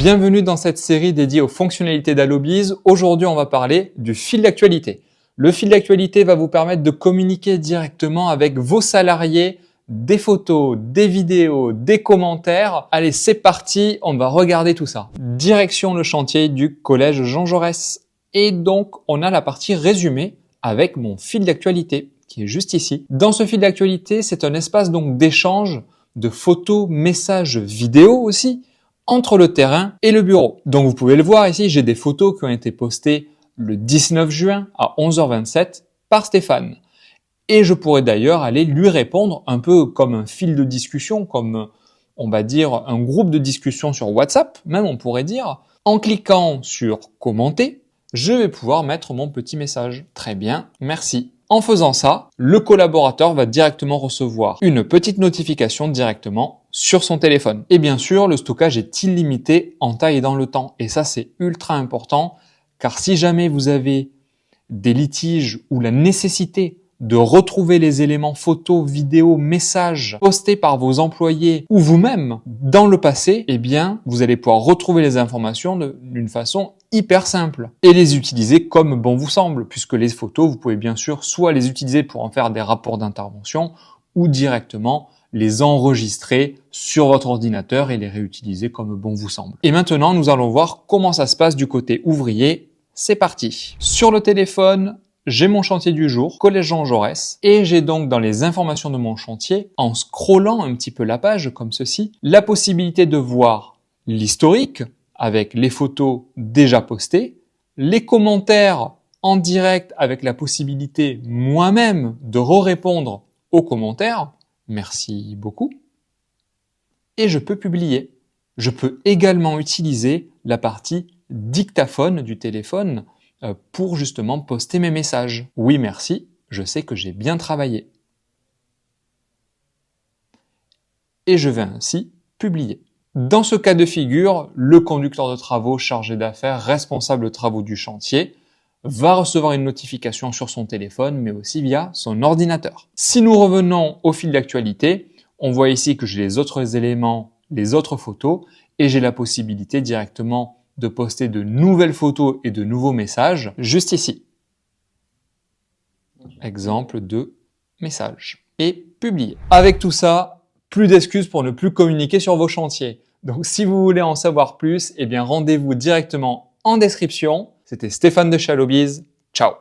Bienvenue dans cette série dédiée aux fonctionnalités d'Allobiz. Aujourd'hui, on va parler du fil d'actualité. Le fil d'actualité va vous permettre de communiquer directement avec vos salariés, des photos, des vidéos, des commentaires. Allez, c'est parti, on va regarder tout ça. Direction le chantier du collège Jean Jaurès. Et donc, on a la partie résumée avec mon fil d'actualité qui est juste ici. Dans ce fil d'actualité, c'est un espace donc d'échange de photos, messages, vidéos aussi, entre le terrain et le bureau. Donc vous pouvez le voir ici, j'ai des photos qui ont été postées le 19 juin à 11h27 par Stéphane. Et je pourrais d'ailleurs aller lui répondre un peu comme un fil de discussion, comme on va dire un groupe de discussion sur WhatsApp, même on pourrait dire. En cliquant sur commenter, je vais pouvoir mettre mon petit message. Très bien, merci. En faisant ça, le collaborateur va directement recevoir une petite notification directement sur son téléphone. Et bien sûr, le stockage est illimité en taille et dans le temps. Et ça, c'est ultra important, car si jamais vous avez des litiges ou la nécessité de retrouver les éléments photos, vidéos, messages postés par vos employés ou vous-même dans le passé, eh bien, vous allez pouvoir retrouver les informations d'une façon hyper simple et les utiliser comme bon vous semble, puisque les photos, vous pouvez bien sûr soit les utiliser pour en faire des rapports d'intervention ou directement les enregistrer sur votre ordinateur et les réutiliser comme bon vous semble. Et maintenant, nous allons voir comment ça se passe du côté ouvrier. C'est parti. Sur le téléphone, j'ai mon chantier du jour, Collège Jean Jaurès, et j'ai donc dans les informations de mon chantier, en scrollant un petit peu la page comme ceci, la possibilité de voir l'historique avec les photos déjà postées, les commentaires en direct avec la possibilité moi-même de répondre aux commentaires, merci beaucoup, et je peux publier. Je peux également utiliser la partie dictaphone du téléphone pour justement poster mes messages. Oui, merci, je sais que j'ai bien travaillé. Et je vais ainsi publier. Dans ce cas de figure, le conducteur de travaux chargé d'affaires, responsable de travaux du chantier, va recevoir une notification sur son téléphone, mais aussi via son ordinateur. Si nous revenons au fil d'actualité, on voit ici que j'ai les autres éléments, les autres photos, et j'ai la possibilité directement de poster de nouvelles photos et de nouveaux messages juste ici. Exemple de message. Et publier. Avec tout ça, plus d'excuses pour ne plus communiquer sur vos chantiers. Donc si vous voulez en savoir plus, eh bien rendez-vous directement en description. C'était Stéphane de chez Allobiz. Ciao.